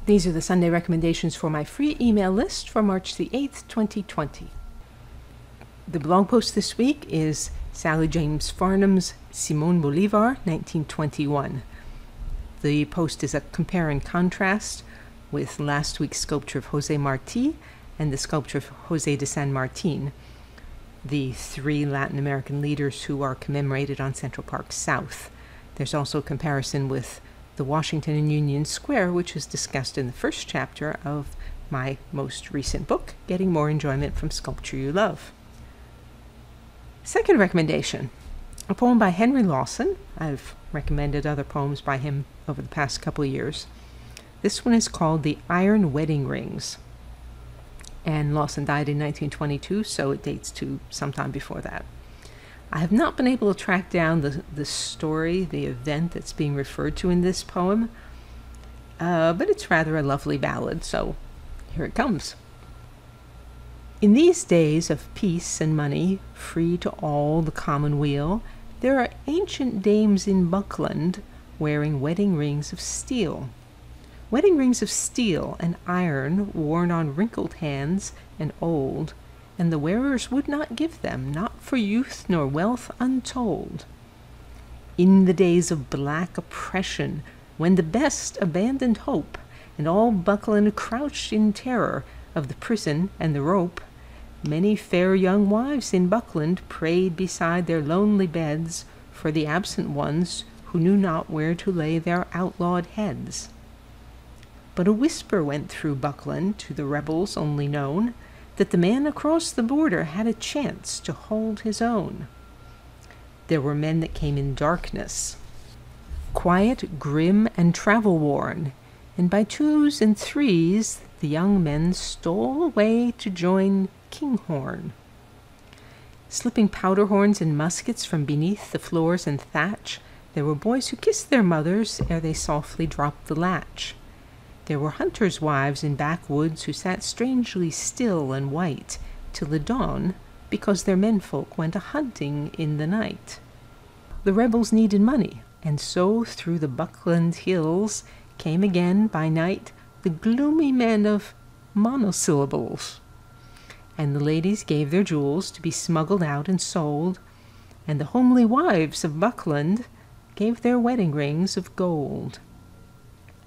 These are the Sunday recommendations for my free email list for March the 8th, 2020. The blog post this week is Sally James Farnham's Simón Bolivar, 1921. The post is a compare and contrast with last week's sculpture of José Martí and the sculpture of José de San Martín, the three Latin American leaders who are commemorated on Central Park South. There's also a comparison with the Washington and Union Square, which is discussed in the first chapter of my most recent book, Getting More Enjoyment from Sculpture You Love. Second recommendation, a poem by Henry Lawson. I've recommended other poems by him over the past couple of years. This one is called The Iron Wedding Rings. And Lawson died in 1922, so it dates to sometime before that. I have not been able to track down the story, the event that's being referred to in this poem, but it's rather a lovely ballad, so here it comes. In these days of peace and money, free to all the commonweal, there are ancient dames in Buckland wearing wedding rings of steel. Wedding rings of steel and iron worn on wrinkled hands and old, and the wearers would not give them, not for youth nor wealth untold. In the days of black oppression, when the best abandoned hope, and all Buckland crouched in terror of the prison and the rope, many fair young wives in Buckland prayed beside their lonely beds for the absent ones who knew not where to lay their outlawed heads. But a whisper went through Buckland, to the rebels only known, that the man across the border had a chance to hold his own. There were men that came in darkness, quiet, grim, and travel-worn, and by twos and threes the young men stole away to join Kinghorn. Slipping powder horns and muskets from beneath the floors and thatch, there were boys who kissed their mothers ere they softly dropped the latch. There were hunters' wives in backwoods who sat strangely still and white till the dawn, because their menfolk went a-hunting in the night. The rebels needed money, and so through the Buckland hills came again by night the gloomy men of monosyllables. And the ladies gave their jewels to be smuggled out and sold, and the homely wives of Buckland gave their wedding rings of gold.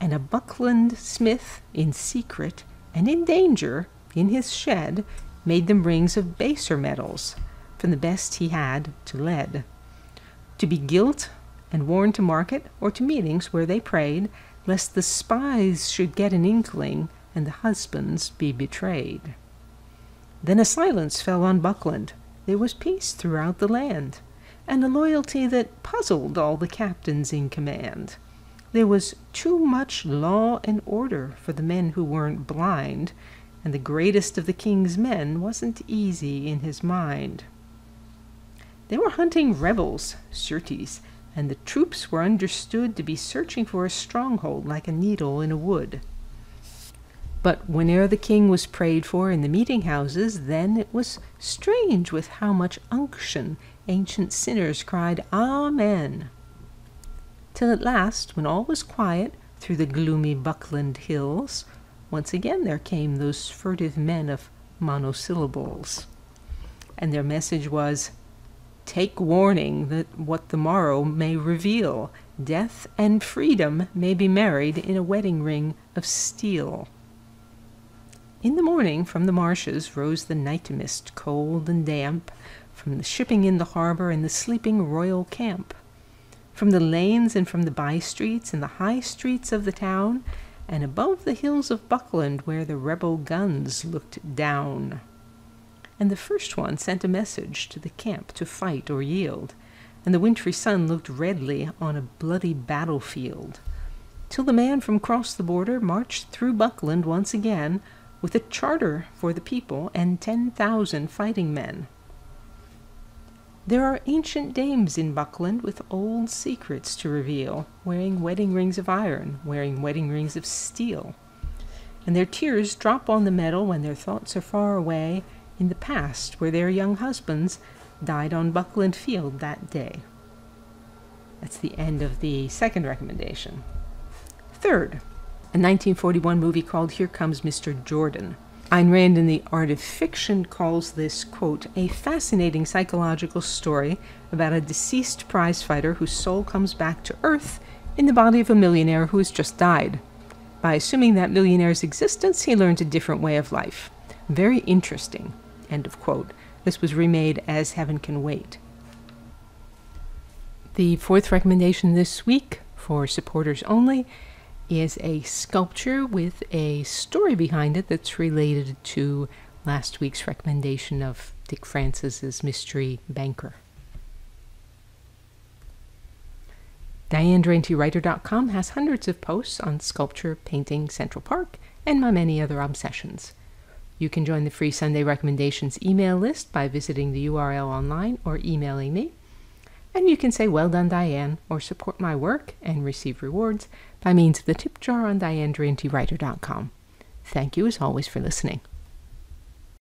And a Buckland smith, in secret and in danger, in his shed, made them rings of baser metals, from the best he had to lead, to be gilt and worn to market or to meetings where they prayed, lest the spies should get an inkling and the husbands be betrayed. Then a silence fell on Buckland. There was peace throughout the land, and a loyalty that puzzled all the captains in command. There was too much law and order for the men who weren't blind, and the greatest of the king's men wasn't easy in his mind. They were hunting rebels, certes, and the troops were understood to be searching for a stronghold like a needle in a wood. But whene'er the king was prayed for in the meeting-houses, then it was strange with how much unction ancient sinners cried Amen. Till at last, when all was quiet through the gloomy Buckland hills, once again there came those furtive men of monosyllables. And their message was, "Take warning that what the morrow may reveal, death and freedom may be married in a wedding ring of steel." In the morning from the marshes rose the night mist, cold and damp, from the shipping in the harbor and the sleeping royal camp. From the lanes and from the by-streets and the high streets of the town, and above the hills of Buckland where the rebel guns looked down. And the first one sent a message to the camp to fight or yield, and the wintry sun looked redly on a bloody battlefield, till the man from across the border marched through Buckland once again with a charter for the people and 10,000 fighting men. There are ancient dames in Buckland with old secrets to reveal, wearing wedding rings of iron, wearing wedding rings of steel. And their tears drop on the meadow when their thoughts are far away in the past where their young husbands died on Buckland Field that day. That's the end of the second recommendation. Third, a 1941 movie called Here Comes Mr. Jordan. Ayn Rand in The Art of Fiction calls this, quote, a fascinating psychological story about a deceased prizefighter whose soul comes back to Earth in the body of a millionaire who has just died. By assuming that millionaire's existence, he learns a different way of life. Very interesting, end of quote. This was remade as Heaven Can Wait. The fourth recommendation this week, for supporters only, is a sculpture with a story behind it that's related to last week's recommendation of Dick Francis's Mystery Banker. DianeDrantyWriter.com has hundreds of posts on sculpture, painting, Central Park, and my many other obsessions. You can join the free Sunday recommendations email list by visiting the URL online or emailing me. And you can say, well done, Diane, or support my work and receive rewards by means of the tip jar on DianeDrantyWriter.com. Thank you, as always, for listening.